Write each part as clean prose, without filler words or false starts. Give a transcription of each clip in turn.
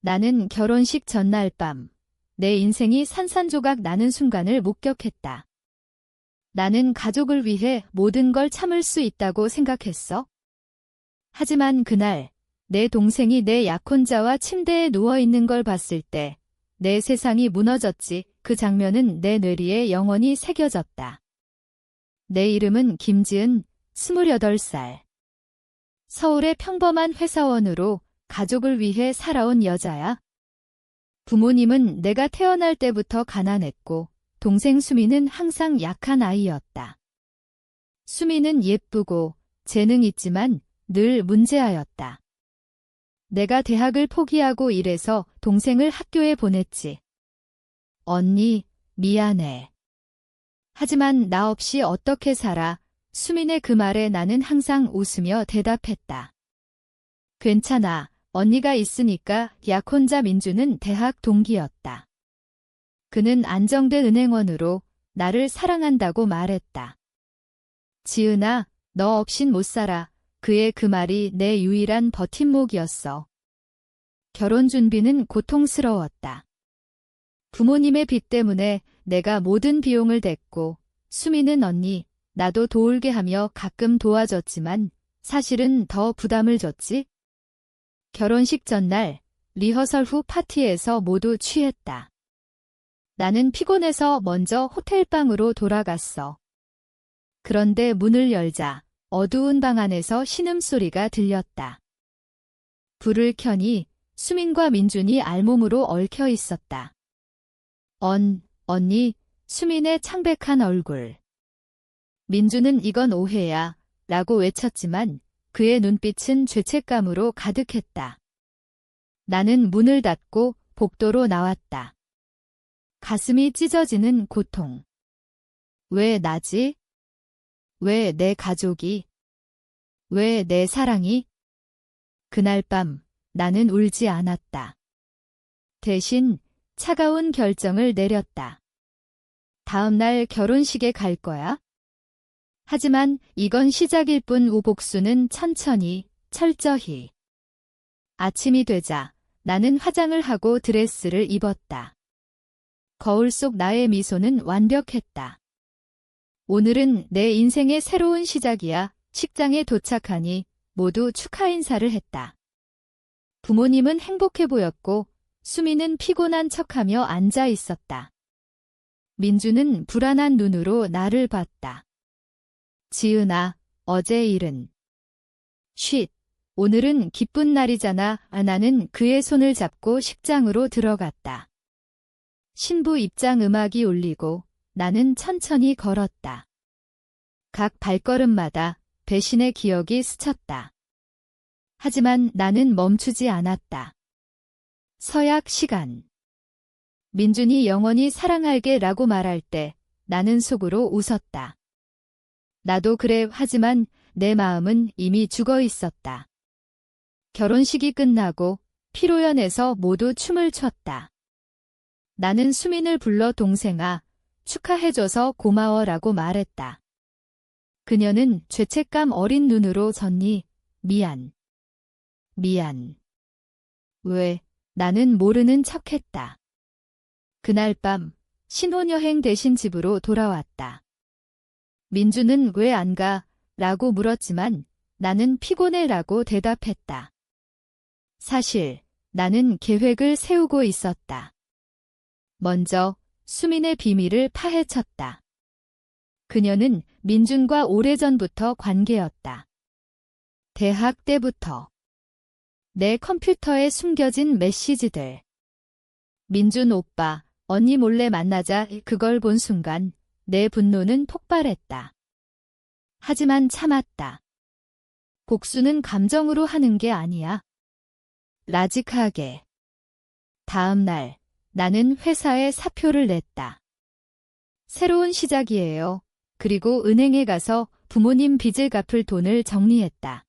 나는 결혼식 전날 밤, 내 인생이 산산조각 나는 순간을 목격했다. 나는 가족을 위해 모든 걸 참을 수 있다고 생각했어. 하지만 그날, 내 동생이 내 약혼자와 침대에 누워있는 걸 봤을 때, 내 세상이 무너졌지. 그 장면은 내 뇌리에 영원히 새겨졌다. 내 이름은 김지은, 28살. 서울의 평범한 회사원으로 가족을 위해 살아온 여자야. 부모님은 내가 태어날 때부터 가난했고, 동생 수미는 항상 약한 아이였다. 수미는 예쁘고 재능 있지만 늘 문제아였다. 내가 대학을 포기하고 일해서 동생을 학교에 보냈지. 언니, 미안해. 하지만 나 없이 어떻게 살아? 수민의 그 말에 나는 항상 웃으며 대답했다. 괜찮아. 언니가 있으니까. 약혼자 민주는 대학 동기였다. 그는 안정된 은행원으로 나를 사랑한다고 말했다. 지은아, 너 없인 못 살아. 그의 그 말이 내 유일한 버팀목이었어. 결혼 준비는 고통스러웠다. 부모님의 빚 때문에 내가 모든 비용을 댔고, 수미는 언니, 나도 도울게 하며 가끔 도와줬지만 사실은 더 부담을 줬지. 결혼식 전날, 리허설 후 파티에서 모두 취했다. 나는 피곤해서 먼저 호텔방으로 돌아갔어. 그런데 문을 열자 어두운 방 안에서 신음소리가 들렸다. 불을 켜니 수민과 민준이 알몸으로 얽혀 있었다. 언니, 수민의 창백한 얼굴. 민준은 이건 오해야 라고 외쳤지만 그의 눈빛은 죄책감으로 가득했다. 나는 문을 닫고 복도로 나왔다. 가슴이 찢어지는 고통. 왜 나지? 왜 내 가족이? 왜 내 사랑이? 그날 밤 나는 울지 않았다. 대신 차가운 결정을 내렸다. 다음 날 결혼식에 갈 거야? 하지만 이건 시작일 뿐. 우복수는 천천히, 철저히. 아침이 되자 나는 화장을 하고 드레스를 입었다. 거울 속 나의 미소는 완벽했다. 오늘은 내 인생의 새로운 시작이야. 식장에 도착하니 모두 축하 인사를 했다. 부모님은 행복해 보였고 수미는 피곤한 척하며 앉아 있었다. 민주는 불안한 눈으로 나를 봤다. 지은아, 어제 일은? 쉿, 오늘은 기쁜 날이잖아. 나는 그의 손을 잡고 식장으로 들어갔다. 신부 입장 음악이 울리고 나는 천천히 걸었다. 각 발걸음마다 배신의 기억이 스쳤다. 하지만 나는 멈추지 않았다. 서약 시간. 민준이 영원히 사랑할게 라고 말할 때 나는 속으로 웃었다. 나도 그래. 하지만 내 마음은 이미 죽어 있었다. 결혼식이 끝나고 피로연에서 모두 춤을 췄다. 나는 수민을 불러 동생아, 축하해줘서 고마워라고 말했다. 그녀는 죄책감 어린 눈으로 전니 미안. 왜? 나는 모르는 척했다. 그날 밤 신혼여행 대신 집으로 돌아왔다. 민주는 왜 안 가? 라고 물었지만 나는 피곤해 라고 대답했다. 사실 나는 계획을 세우고 있었다. 먼저 수민의 비밀을 파헤쳤다. 그녀는 민준과 오래전부터 관계였다. 대학 때부터. 내 컴퓨터에 숨겨진 메시지들. 민준 오빠, 언니 몰래 만나자. 그걸 본 순간 내 분노는 폭발했다. 하지만 참았다. 복수는 감정으로 하는 게 아니야. 라직하게. 다음 날 나는 회사에 사표를 냈다. 새로운 시작이에요. 그리고 은행에 가서 부모님 빚을 갚을 돈을 정리했다.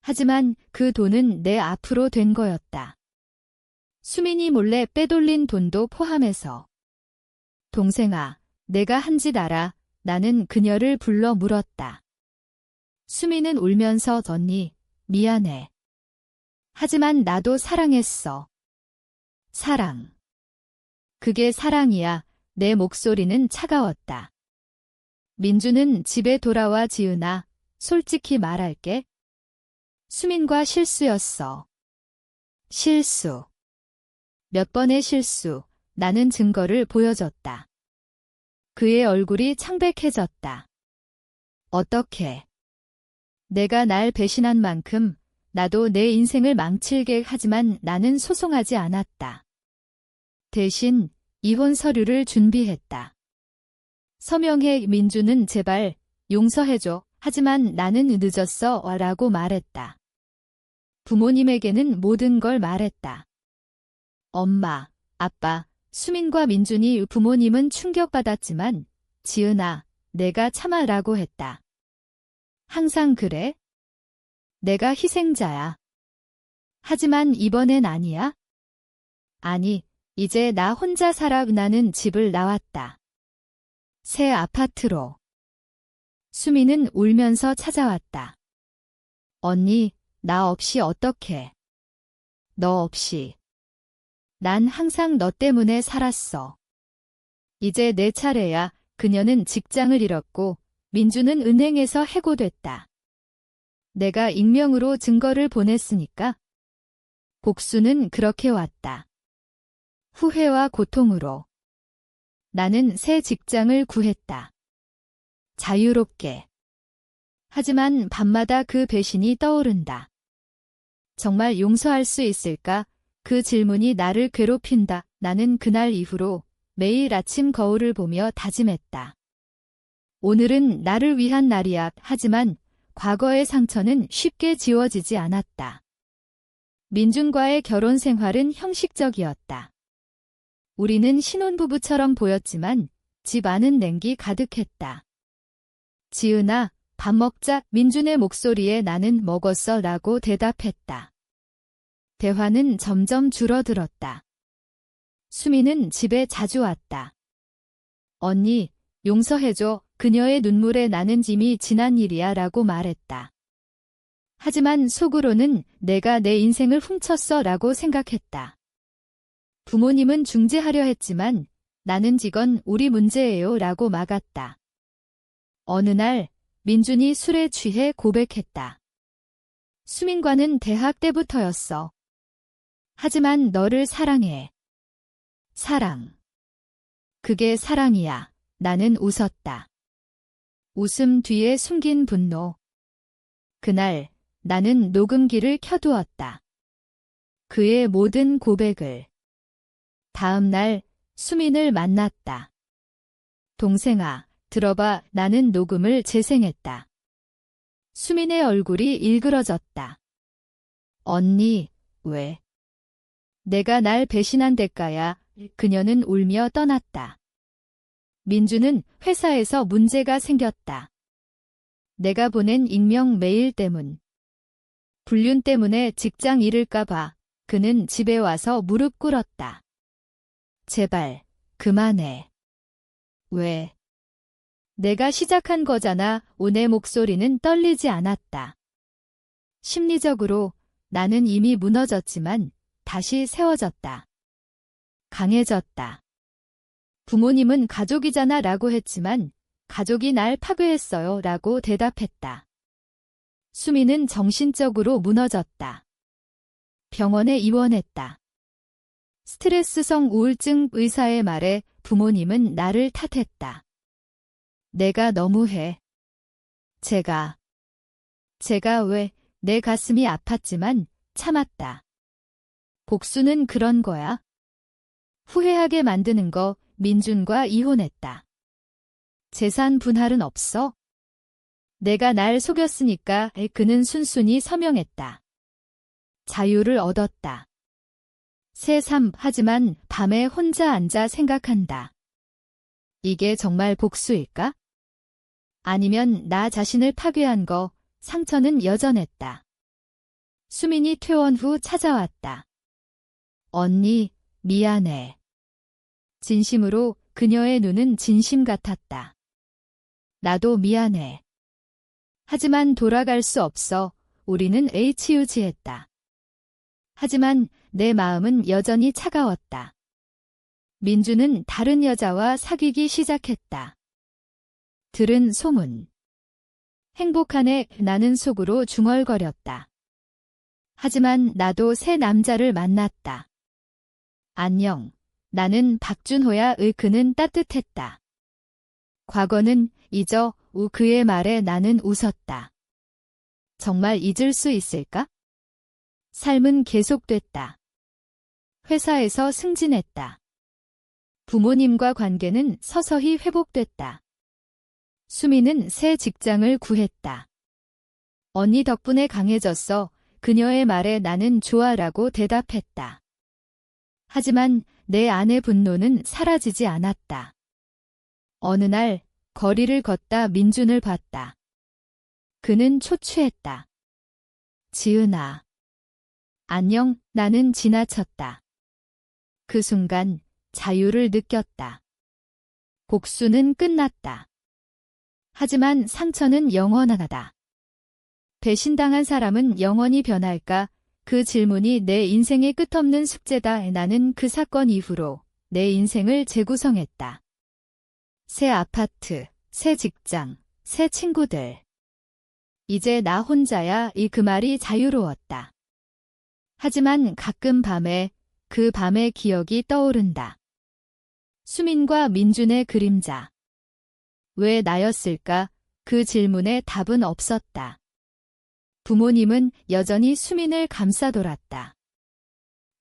하지만 그 돈은 내 앞으로 된 거였다. 수민이 몰래 빼돌린 돈도 포함해서. 동생아, 내가 한 짓 알아. 나는 그녀를 불러 물었다. 수민은 울면서 언니, 미안해. 하지만 나도 사랑했어. 사랑. 그게 사랑이야. 내 목소리는 차가웠다. 민주는 집에 돌아와 지은아, 솔직히 말할게. 수민과 실수였어. 실수. 몇 번의 실수. 나는 증거를 보여줬다. 그의 얼굴이 창백해졌다. 어떻게? 내가 날 배신한 만큼 나도 내 인생을 망칠게 하지만 나는 소송하지 않았다. 대신 이혼 서류를 준비했다. 서명해. 민주는 제발 용서해줘. 하지만 나는 늦었어 라고 말했다. 부모님에게는 모든 걸 말했다. 엄마, 아빠, 수민과 민준이. 부모님은 충격받았지만 지은아, 내가 참아라고 했다. 항상 그래? 내가 희생자야. 하지만 이번엔 아니야? 아니, 이제 나 혼자 살아. 나는 집을 나왔다. 새 아파트로. 수민은 울면서 찾아왔다. 언니, 나 없이 어떡해? 너 없이. 난 항상 너 때문에 살았어. 이제 내 차례야. 그녀는 직장을 잃었고 민주는 은행에서 해고됐다. 내가 익명으로 증거를 보냈으니까. 복수는 그렇게 왔다. 후회와 고통으로. 나는 새 직장을 구했다. 자유롭게. 하지만 밤마다 그 배신이 떠오른다. 정말 용서할 수 있을까? 그 질문이 나를 괴롭힌다. 나는 그날 이후로 매일 아침 거울을 보며 다짐했다. 오늘은 나를 위한 날이야. 하지만 과거의 상처는 쉽게 지워지지 않았다. 민준과의 결혼 생활은 형식적이었다. 우리는 신혼부부처럼 보였지만 집 안은 냉기 가득했다. 지은아, 밥 먹자. 민준의 목소리에 나는 먹었어 라고 대답했다. 대화는 점점 줄어들었다. 수민은 집에 자주 왔다. 언니, 용서해줘. 그녀의 눈물에 나는 이미 지난 일이야 라고 말했다. 하지만 속으로는 내가 내 인생을 훔쳤어 라고 생각했다. 부모님은 중재하려 했지만 나는 이건 우리 문제예요 라고 막았다. 어느 날 민준이 술에 취해 고백했다. 수민과는 대학 때부터였어. 하지만 너를 사랑해. 사랑. 그게 사랑이야. 나는 웃었다. 웃음 뒤에 숨긴 분노. 그날 나는 녹음기를 켜두었다. 그의 모든 고백을. 다음 날 수민을 만났다. 동생아, 들어봐. 나는 녹음을 재생했다. 수민의 얼굴이 일그러졌다. 언니, 왜? 내가 날 배신한 대가야. 그녀는 울며 떠났다. 민주는 회사에서 문제가 생겼다. 내가 보낸 익명 메일 때문. 불륜 때문에 직장 잃을까 봐 그는 집에 와서 무릎 꿇었다. 제발, 그만해. 왜? 내가 시작한 거잖아. 내 목소리는 떨리지 않았다. 심리적으로 나는 이미 무너졌지만 다시 세워졌다. 강해졌다. 부모님은 가족이잖아 라고 했지만 가족이 날 파괴했어요 라고 대답했다. 수민은 정신적으로 무너졌다. 병원에 입원했다. 스트레스성 우울증 의사의 말에 부모님은 나를 탓했다. 내가 너무해. 제가 왜? 내 가슴이 아팠지만 참았다. 복수는 그런 거야. 후회하게 만드는 거. 민준과 이혼했다. 재산 분할은 없어? 내가 날 속였으니까. 그는 순순히 서명했다. 자유를 얻었다. 새 삶. 하지만 밤에 혼자 앉아 생각한다. 이게 정말 복수일까? 아니면 나 자신을 파괴한 거. 상처는 여전했다. 수민이 퇴원 후 찾아왔다. 언니, 미안해. 진심으로. 그녀의 눈은 진심 같았다. 나도 미안해. 하지만 돌아갈 수 없어. 우리는 HUG했다. 하지만 내 마음은 여전히 차가웠다. 민주는 다른 여자와 사귀기 시작했다. 들은 소문. 행복하네 나는 속으로 중얼거렸다. 하지만 나도 새 남자를 만났다. 안녕. 나는 박준호야. 그는 따뜻했다. 과거는 잊어. 그의 말에 나는 웃었다. 정말 잊을 수 있을까? 삶은 계속됐다. 회사에서 승진했다. 부모님과 관계는 서서히 회복됐다. 수미는 새 직장을 구했다. 언니 덕분에 강해졌어. 그녀의 말에 나는 좋아라고 대답했다. 하지만 내 안의 분노는 사라지지 않았다. 어느 날 거리를 걷다 민준을 봤다. 그는 초췌했다. 지은아. 안녕. 나는 지나쳤다. 그 순간 자유를 느꼈다. 복수는 끝났다. 하지만 상처는 영원하다. 배신당한 사람은 영원히 변할까? 그 질문이 내 인생의 끝없는 숙제다. 나는 그 사건 이후로 내 인생을 재구성했다. 새 아파트, 새 직장, 새 친구들. 이제 나 혼자야. 그 말이 자유로웠다. 하지만 가끔 밤에 그 밤의 기억이 떠오른다. 수민과 민준의 그림자. 왜 나였을까? 그 질문에 답은 없었다. 부모님은 여전히 수민을 감싸돌았다.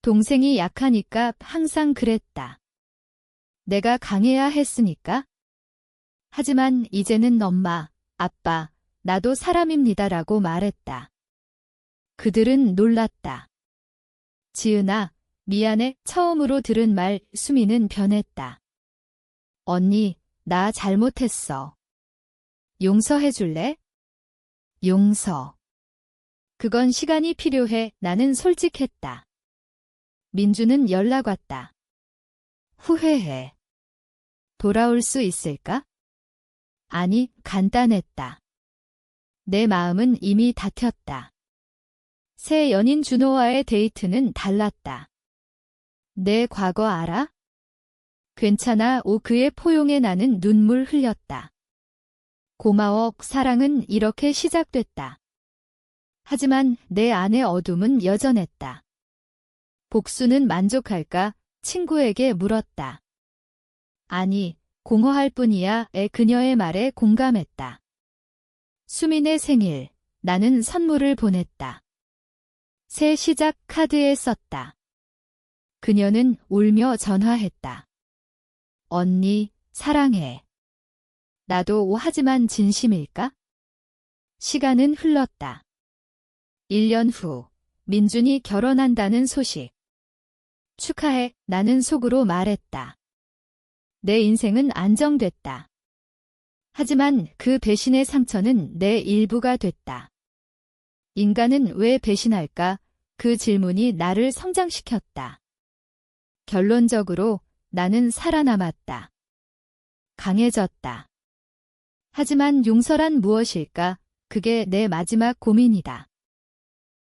동생이 약하니까 항상 그랬다. 내가 강해야 했으니까? 하지만 이제는 엄마, 아빠, 나도 사람입니다라고 말했다. 그들은 놀랐다. 지은아, 미안해. 처음으로 들은 말. 수민은 변했다. 언니, 나 잘못했어. 용서해줄래? 용서. 그건 시간이 필요해. 나는 솔직했다. 민주는 연락 왔다. 후회해. 돌아올 수 있을까? 아니, 간단했다. 내 마음은 이미 다퉜다. 새 연인 준호와의 데이트는 달랐다. 내 과거 알아? 괜찮아. 그의 포용에 나는 눈물 흘렸다. 고마워. 사랑은 이렇게 시작됐다. 하지만 내 안의 어둠은 여전했다. 복수는 만족할까? 친구에게 물었다. 아니, 공허할 뿐이야. 그녀의 말에 공감했다. 수민의 생일, 나는 선물을 보냈다. 새 시작 카드에 썼다. 그녀는 울며 전화했다. 언니, 사랑해. 나도 하지만 진심일까? 시간은 흘렀다. 1년 후, 민준이 결혼한다는 소식. 축하해. 나는 속으로 말했다. 내 인생은 안정됐다. 하지만 그 배신의 상처는 내 일부가 됐다. 인간은 왜 배신할까? 그 질문이 나를 성장시켰다. 결론적으로 나는 살아남았다. 강해졌다. 하지만 용서란 무엇일까? 그게 내 마지막 고민이다.